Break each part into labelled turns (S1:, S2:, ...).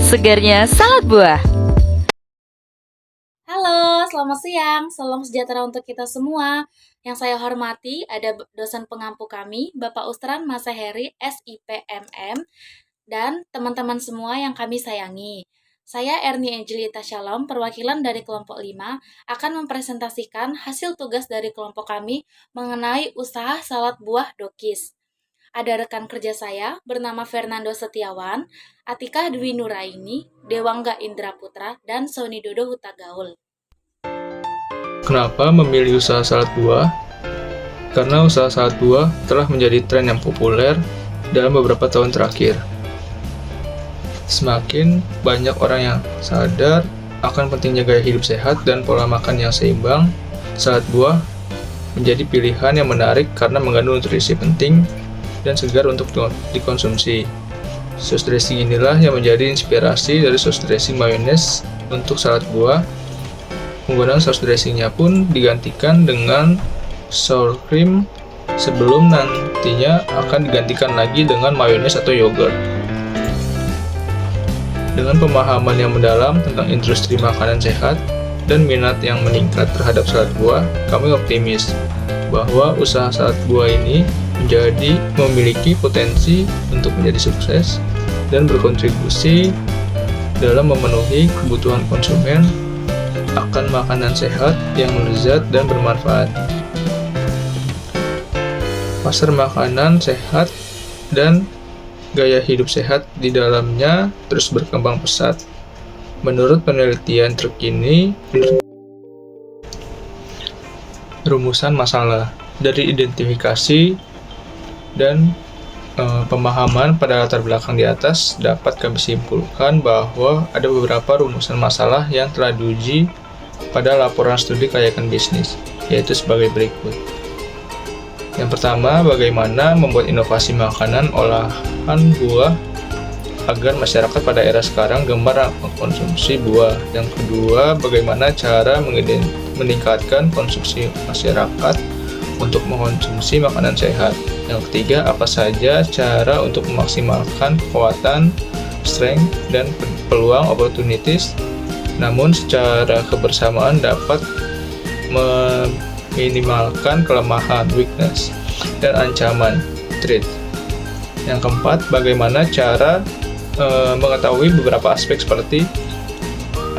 S1: segarnya salad buah.
S2: Halo, selamat siang. Salam sejahtera untuk kita semua. Yang saya hormati ada dosen pengampu kami, Bapak Ustran Masaheri, SIPMM, dan teman-teman semua yang kami sayangi. Saya Erni Angelita Shalom, perwakilan dari kelompok 5, akan mempresentasikan hasil tugas dari kelompok kami mengenai usaha salad buah Dokis. Ada rekan kerja saya bernama Fernando Setiawan, Atika Dwi Nuraini, Dewangga Indra Putra, dan Sony Dodo Hutagaul.
S3: Kenapa memilih usaha salad buah? Karena usaha salad buah telah menjadi tren yang populer dalam beberapa tahun terakhir. Semakin banyak orang yang sadar akan pentingnya gaya hidup sehat dan pola makan yang seimbang, salad buah menjadi pilihan yang menarik karena mengandung nutrisi penting dan segar untuk dikonsumsi. Saus dressing inilah yang menjadi inspirasi dari saus dressing mayones untuk salad buah. Penggunaan saus dressingnya pun digantikan dengan sour cream sebelum nantinya akan digantikan lagi dengan mayones atau yogurt. Dengan pemahaman yang mendalam tentang industri makanan sehat dan minat yang meningkat terhadap salad buah, kami optimis bahwa usaha salad buah ini memiliki potensi untuk menjadi sukses dan berkontribusi dalam memenuhi kebutuhan konsumen akan makanan sehat yang lezat dan bermanfaat. Pasar makanan sehat dan gaya hidup sehat di dalamnya terus berkembang pesat. Menurut penelitian terkini, rumusan masalah dari identifikasi dan pemahaman pada latar belakang di atas dapat kami simpulkan bahwa ada beberapa rumusan masalah yang telah diuji pada laporan studi kelayakan bisnis, yaitu sebagai berikut. Yang pertama, bagaimana membuat inovasi makanan olahan buah agar masyarakat pada era sekarang gemar mengkonsumsi buah. Yang kedua, bagaimana cara meningkatkan konsumsi masyarakat untuk mengkonsumsi makanan sehat. Yang ketiga, apa saja cara untuk memaksimalkan kekuatan, strength, dan peluang opportunities, namun secara kebersamaan dapat meminimalkan kelemahan, weakness, dan ancaman, threat. Yang keempat, bagaimana cara mengetahui beberapa aspek seperti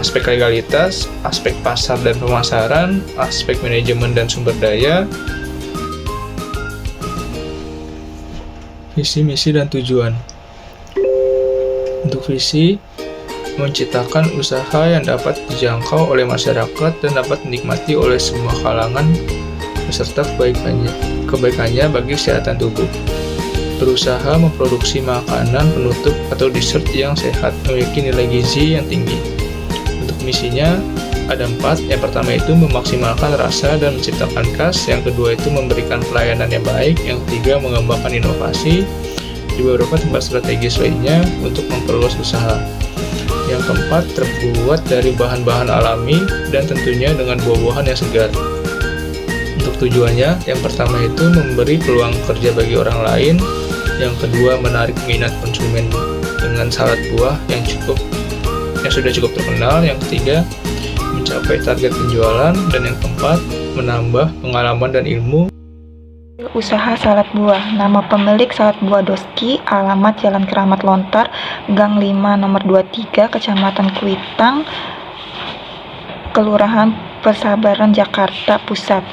S3: aspek legalitas, aspek pasar dan pemasaran, aspek manajemen dan sumber daya, visi, misi, dan tujuan. Untuk visi, menciptakan usaha yang dapat dijangkau oleh masyarakat dan dapat dinikmati oleh semua kalangan beserta kebaikannya bagi kesehatan tubuh. Berusaha memproduksi makanan penutup atau dessert yang sehat, memiliki nilai gizi yang tinggi. Untuk misinya, ada 4. Yang pertama itu memaksimalkan rasa dan menciptakan khas. Yang kedua itu memberikan pelayanan yang baik. Yang ketiga, mengembangkan inovasi di beberapa tempat strategis lainnya untuk memperluas usaha. Yang keempat, terbuat dari bahan-bahan alami dan tentunya dengan buah-buahan yang segar. Untuk tujuannya, yang pertama itu memberi peluang kerja bagi orang lain. Yang kedua, menarik minat konsumen dengan salad buah yang sudah cukup terkenal. Yang ketiga, mencapai target penjualan. Dan yang keempat, menambah pengalaman dan ilmu.
S4: Usaha salad buah. Nama pemilik salad buah Doski, alamat Jalan Keramat Lontar, Gang 5 nomor 23, Kecamatan Kuitang, Kelurahan Pesabaran, Jakarta Pusat.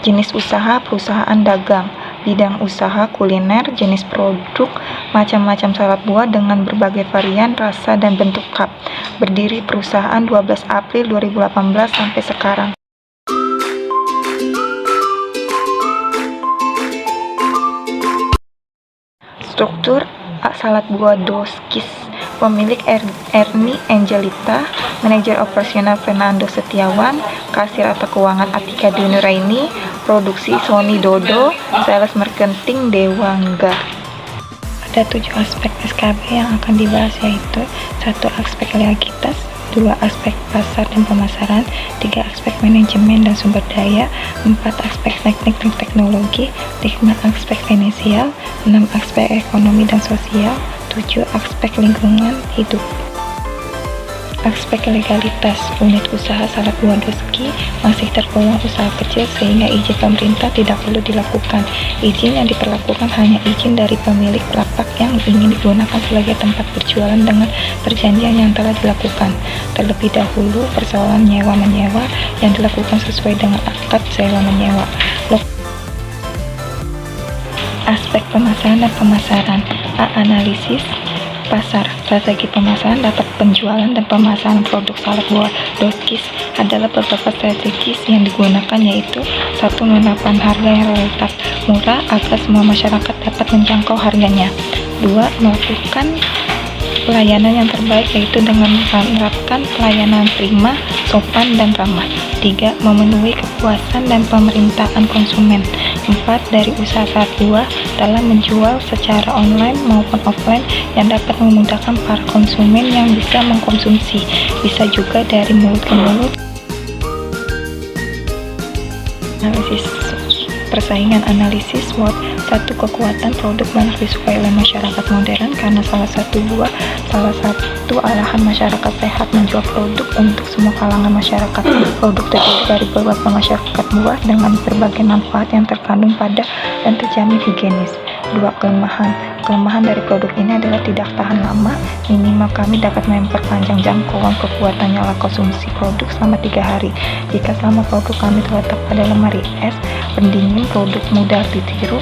S4: Jenis usaha perusahaan dagang, bidang usaha kuliner, jenis produk macam-macam salad buah dengan berbagai varian, rasa, dan bentuk cup. Berdiri perusahaan 12 April 2018 sampai sekarang. Struktur salad buah Doskis. Pemilik Erni Angelita, manajer operasional Fernando Setiawan, kasir atau keuangan Atika Dwi Nuraini, produksi Sony Dodo, sales marketing Dewangga. Ada 7 aspek SKB yang akan dibahas, yaitu 1. Aspek legalitas, 2. Aspek pasar dan pemasaran, 3. Aspek manajemen dan sumber daya, 4. Aspek teknik dan teknologi, 5. Aspek finansial, 6. Aspek ekonomi dan sosial, 7. Aspek lingkungan hidup. Aspek legalitas, unit usaha salad buah Doski masih tergolong usaha kecil sehingga izin pemerintah tidak perlu dilakukan. Izin yang diperlakukan hanya izin dari pemilik lapak yang ingin digunakan sebagai tempat berjualan dengan perjanjian yang telah dilakukan. Terlebih dahulu, persoalan nyewa-menyewa yang dilakukan sesuai dengan akad sewa-menyewa. Aspek pemasaran dan pemasaran. Analisis pasar. Strategi pemasaran dapat penjualan dan pemasaran produk salad buah Doskis adalah beberapa strategis yang digunakan, yaitu 1. Menetapkan harga yang relatif murah agar semua masyarakat dapat menjangkau harganya. 2. Melakukan pelayanan yang terbaik, yaitu dengan menerapkan pelayanan prima, sopan, dan ramah. 3. Memenuhi kepuasan dan pemerintahan konsumen. 4. Dari usaha salad buah dalam menjual secara online maupun offline yang dapat memudahkan para konsumen yang bisa mengkonsumsi. Bisa juga dari mulut ke mulut. Analisis persaingan. Analisis SWOT. 1. Kekuatan produk banyak disukai oleh masyarakat modern karena salah satu alahan masyarakat sehat menjual produk untuk semua kalangan masyarakat. Produk terdiri dari beberapa masyarakat buah dengan berbagai manfaat yang terkandung pada dan terjamin higienis. 2. Kelemahan dari produk ini adalah tidak tahan lama. Minimal kami dapat memperpanjang jangkauan kekuatan nyala konsumsi produk selama 3 hari. Jika selama produk kami terletak pada lemari es pendingin, produk mudah ditiru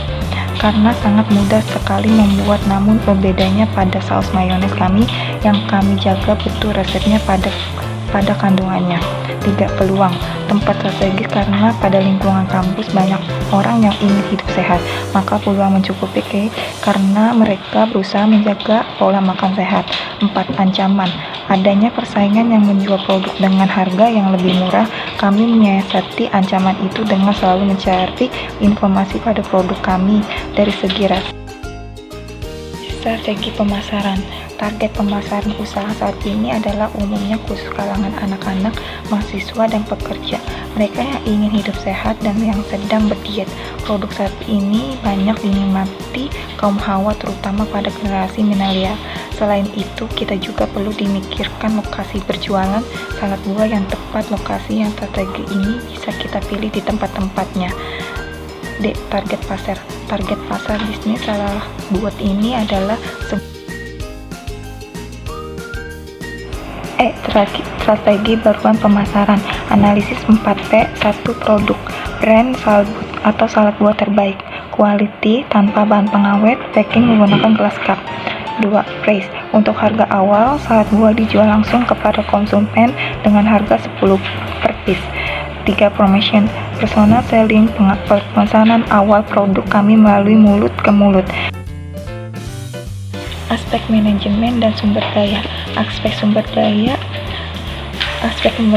S4: karena sangat mudah sekali membuat. Namun berbedanya pada saus mayones kami yang kami jaga betul resepnya pada kandungannya. 3. Peluang. Tempat strategis karena pada lingkungan kampus banyak orang yang ingin hidup sehat, maka peluang mencukupi karena mereka berusaha menjaga pola makan sehat. 4. Ancaman. Adanya persaingan yang menjual produk dengan harga yang lebih murah. Kami menyiasati ancaman itu dengan selalu mencari informasi pada produk kami dari segi rasa. Strategi pemasaran. Target pemasaran usaha saat ini adalah umumnya khusus kalangan anak-anak, mahasiswa, dan pekerja. Mereka yang ingin hidup sehat dan yang sedang berdiet. Produk saat ini banyak dinikmati kaum hawa, terutama pada generasi milenial. Selain itu, kita juga perlu dimikirkan lokasi berjualan salad buah yang tepat. Lokasi yang strategi ini bisa kita pilih di tempat-tempatnya. D. Target pasar. Target pasar bisnis salad buah ini adalah strategi baruan pemasaran. Analisis 4P. 1. Produk. Brand salad atau salad buah terbaik. Quality tanpa bahan pengawet. Packing menggunakan gelas cup. 2. Price. Untuk harga awal, salad buah dijual langsung kepada konsumen dengan harga 10 per piece. 3. Promotion. Personal selling. Pemesanan awal produk kami melalui mulut ke mulut. Aspek manajemen dan sumber daya. Aspek sumber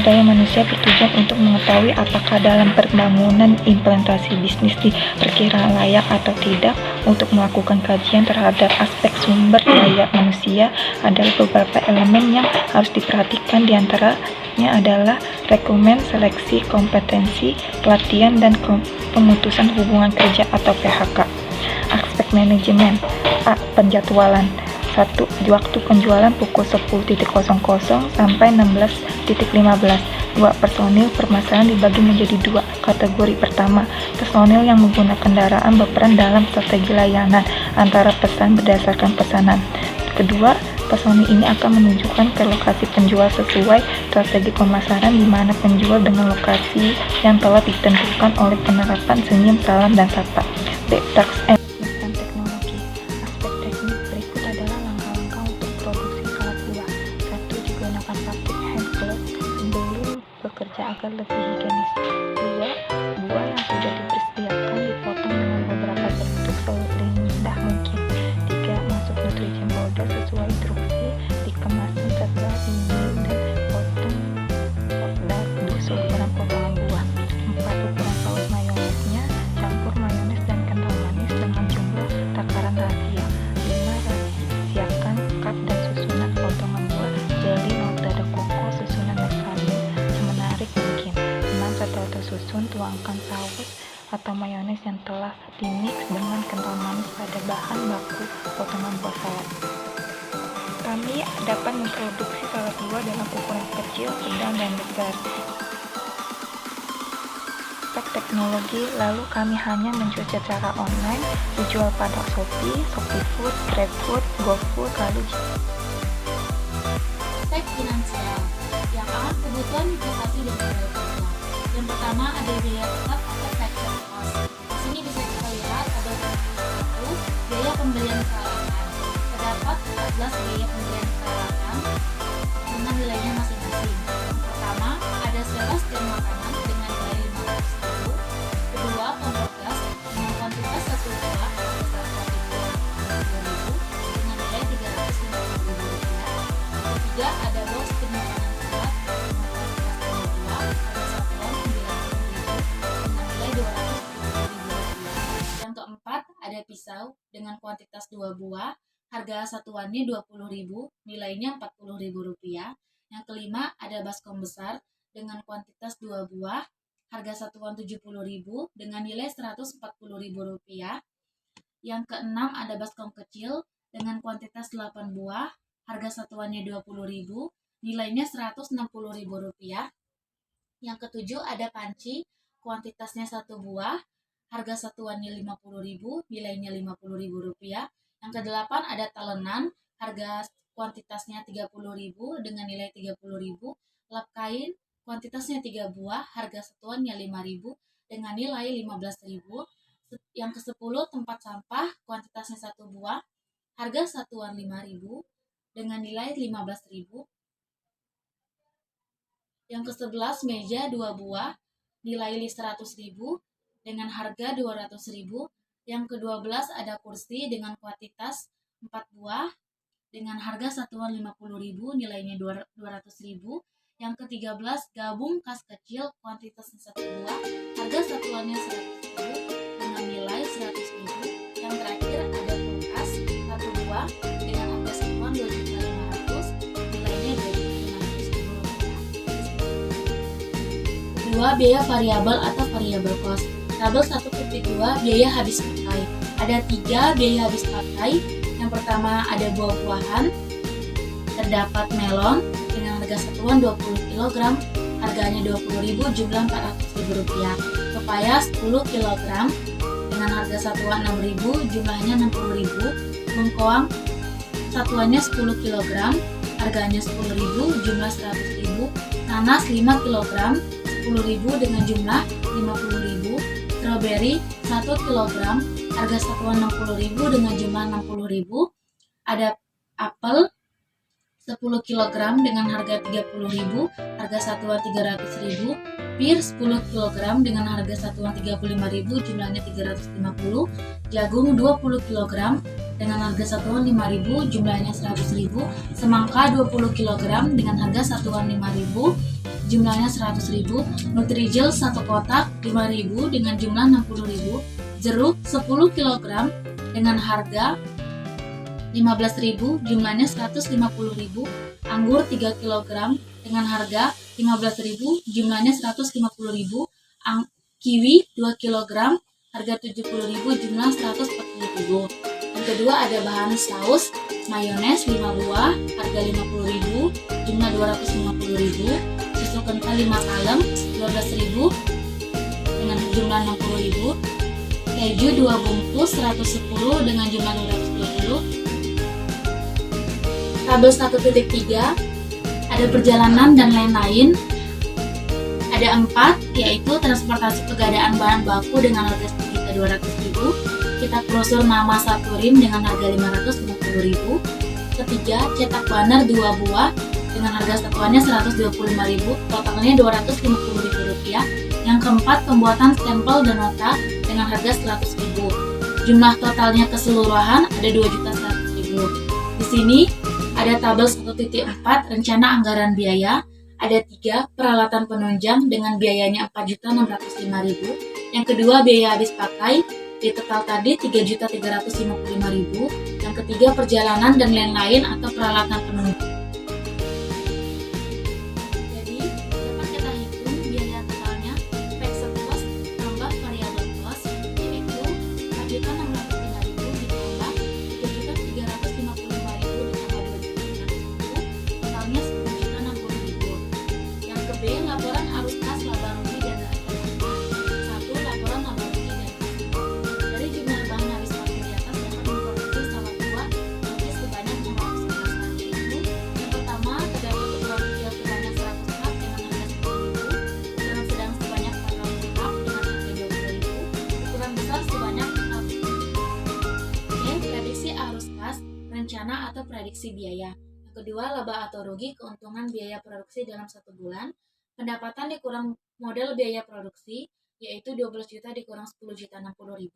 S4: daya manusia bertujuan untuk mengetahui apakah dalam pembangunan implementasi bisnis diperkirakan layak atau tidak. Untuk melakukan kajian terhadap aspek sumber daya manusia adalah beberapa elemen yang harus diperhatikan, diantaranya adalah rekrutmen, seleksi, kompetensi, pelatihan, dan pemutusan hubungan kerja atau PHK. Aspek manajemen. A. Penjadwalan. 1. Waktu penjualan pukul 10.00 sampai 16.15. 2. Personil permasalahan dibagi menjadi 2 kategori. Pertama, personil yang menggunakan kendaraan berperan dalam strategi layanan antara pesan berdasarkan pesanan. Kedua, personil ini akan menunjukkan ke lokasi penjual sesuai strategi pemasaran, di mana penjual dengan lokasi yang telah ditentukan oleh penerapan senyum, salam, dan sapa. B. Tax and teknologi. Aspek teknik berikut adalah langkah-langkah untuk produksi salad buah. 1. Digunakan plastik hand glove sebelum bekerja agar lebih higienis. 2. Buah yang sudah dipersiapkan dipotong dengan beberapa bentuk seindah mungkin. 3. Masuk nutrient powder sesuai instruksi, dikemaskan setelah dingin dan potong ukuran potongan buah. 4. Ukuran saus mayonesnya, campur mayones dan kental manis dengan jumlah takaran rahasia. 5. Rahasiakan cup dan susunan potongan buah, jeli, not dada koko, susunan mekanis semenarik mungkin. 6. Setelah tersusun, tuangkan saus atau mayones yang telah dimix dengan kental manis pada bahan baku potongan buah salad. Kami dapat memproduksi salad buah dalam ukuran kecil, sedang, dan besar. Teknologi, lalu kami hanya menjual secara online, dijual pada Shopee, ShopeeFood, GrabFood, GoFood, lalu
S2: Aspek finansial yang akan kebutuhan investasi dan biaya kerja. Yang pertama ada biaya tetap atau fixed cost. Di sini bisa kita lihat ada 1 biaya pembelian peralatan. Terdapat 14 biaya pembelian peralatan dengan nilainya masing-masing. Yang pertama ada sewa dan makanan dengan nilai 500.000. Kedua, kompor gas dengan kuantitas 1 buah sebesar 1.050.000 dengan nilai 350.000 rupiah. Ketiga, ada box penyimpanan surat dengan kuantitas 2 buah pada satuan 90.000 dengan nilai 270.000 rupiah. Yang keempat, ada pisau dengan kuantitas 2 buah, harga satuannya 20.000, nilainya 40.000 rupiah. Yang kelima, ada baskom besar dengan kuantitas 2 buah, harga satuan 70.000 dengan nilai 140.000 rupiah. Yang keenam, ada baskom kecil dengan kuantitas 8 buah, harga satuannya 20.000, nilainya 160.000 rupiah. Yang ketujuh, ada panci, kuantitasnya 1 buah, harga satuannya 50.000, nilainya 50.000 rupiah. Yang kedelapan, ada talenan, harga kuantitasnya 30.000 dengan nilai 30.000. Lap kain, kuantitasnya 3 buah, harga satuannya 5.000 dengan nilai 15.000. Yang ke-10, tempat sampah, kuantitasnya 1 buah, harga satuan 5.000 dengan nilai 15.000. Yang ke-11, meja 2 buah, nilai 100.000 dengan harga 200.000. Yang ke-12, ada kursi dengan kuantitas 4 buah dengan harga satuan 50.000, nilainya 200.000. Yang ke-13, gabung kas kecil kuantitasnya 1 buah, harga satuannya 100.000 dengan nilai 100.000. Yang terakhir, ada kulkas 1 buah dengan harga satuan 2.500.000, nilainya 2.500.000 rupiah. Kedua, biaya variabel atau variable cost. Tabel 1.2, biaya habis pakai. Ada 3 biaya habis pakai. Yang pertama ada buah-buahan. Terdapat melon dengan harga satuan 20 kg, harganya 20.000, jumlah 400.000 rupiah. Pepaya 10 kg dengan harga satuan 6.000, jumlahnya 60.000. Bengkoang satuannya 10 kg, harganya 10.000, jumlah 100.000. Nanas 5 kg, 10.000 dengan jumlah 50.000. Strawberry 1 kg, harga satuan 60.000 dengan jumlah 60.000. Ada apel 10 kg dengan harga 30.000, harga satuan 300.000. Pir 10 kg dengan harga satuan 35.000, jumlahnya 350. Jagung 20 kg dengan harga satuan 5.000, jumlahnya 100.000. Semangka 20 kg dengan harga satuan 5.000, jumlahnya 100.000. Nutrijel 1 kotak 5.000 dengan jumlah 60.000. Jeruk 10 kg dengan harga 15.000, jumlahnya 150.000. Anggur 3 kg dengan harga 15.000, jumlahnya 150.000. Kiwi 2 kg, harga 70.000, jumlah 140.000. Yang kedua ada bahan saus, mayones 5 buah, harga 50.000, jumlah 250.000. Susu kental 5 kaleng 12.000 dengan jumlah 60.000. Keju 2 bungkus 110 dengan jumlah 220. Tabel 1.3, ada perjalanan dan lain-lain. Ada 4, yaitu transportasi pegadaan bahan baku dengan harga 1.200.000. Kitab brosur nama Saturim dengan harga 550.000. Ketiga, cetak banner 2 buah dengan harga satuannya 125.000, totalnya 250.000 rupiah. Yang keempat, pembuatan stempel dan nota dengan harga 100.000. Jumlah totalnya keseluruhan ada 2.100.000. Di sini ada tabel 1.4, rencana anggaran biaya. Ada 3, peralatan penunjang dengan biayanya 4.605.000. Yang kedua, biaya habis pakai. Di total tadi 3.355.000. Yang ketiga, perjalanan dan lain-lain atau peralatan penunjang. Jadi dapat kita hitung biaya totalnya fixed cost tambah variable cost, yaitu 4.605.000 ditambah 3.355.000 ditambah 2.600.000. prediksi biaya. Yang kedua, laba atau rugi, keuntungan biaya produksi dalam 1 bulan. Pendapatan dikurang modal biaya produksi, yaitu 12 juta dikurang 10 juta 60.000,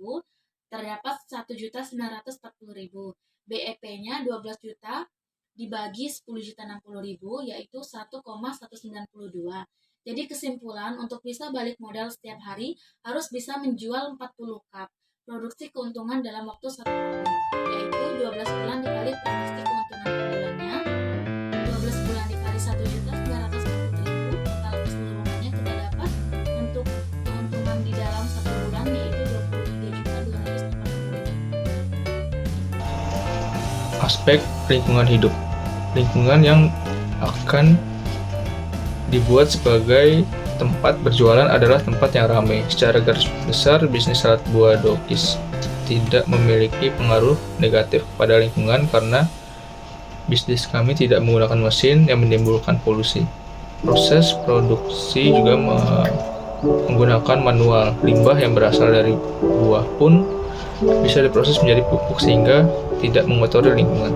S2: terdapat 1 juta 940.000. BEP-nya 12 juta dibagi 10 juta 60.000, yaitu 1,192. Jadi kesimpulan, untuk bisa balik modal setiap hari harus bisa menjual 40 cup. Produksi keuntungan dalam waktu 1 tahun, yaitu 12 bulan dikali produksi keuntungan per bulannya, 12 bulan dikali 1 juta 940.000, total keseluruhannya kita dapat untuk keuntungan di dalam 1 bulan yaitu 23 juta 280.000.
S3: Aspek lingkungan hidup. Lingkungan yang akan dibuat sebagai tempat berjualan adalah tempat yang ramai. Secara garis besar, bisnis salad buah Dokis tidak memiliki pengaruh negatif kepada lingkungan karena bisnis kami tidak menggunakan mesin yang menimbulkan polusi. Proses produksi juga menggunakan manual. Limbah yang berasal dari buah pun bisa diproses menjadi pupuk sehingga tidak mengotori lingkungan.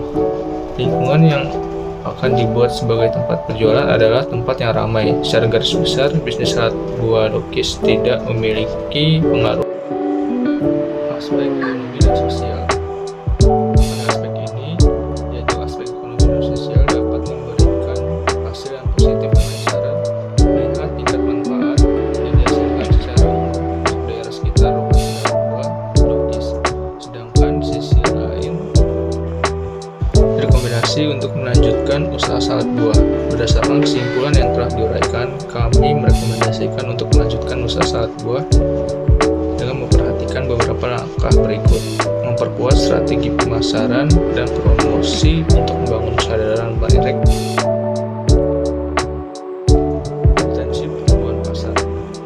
S3: Lingkungan yang akan dibuat sebagai tempat berjualan adalah tempat yang ramai. Secara garis besar, bisnis salad buah Dokis tidak memiliki pengaruh aspek ekonomi dan sosial. Pada aspek ini, yaitu aspek ekonomi dan sosial dapat memberikan hasil yang positif dengan cara melihat tingkat manfaat yang dihasilkan secara umum untuk daerah sekitar lokasi salad buah Dokis. Sedangkan di sisi lain, rekomendasi untuk melanjutkan usaha salad buah. Berdasarkan kesimpulan yang telah diuraikan, kami merekomendasikan untuk melanjutkan usaha salad buah dengan memperhatikan beberapa langkah berikut: memperkuat strategi pemasaran dan promosi untuk membangun kesadaran merek, potensi pertumbuhan pasar.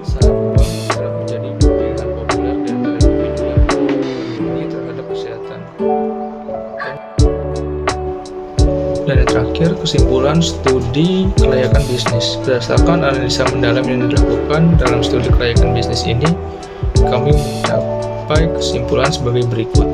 S3: Salad buah telah menjadi pilihan populer di antara individu yang peduli terhadap kesehatan. Dan yang terakhir, kesimpulan studi kelayakan bisnis. Berdasarkan analisa mendalam yang dilakukan dalam studi kelayakan bisnis ini, kami mencapai kesimpulan sebagai berikut.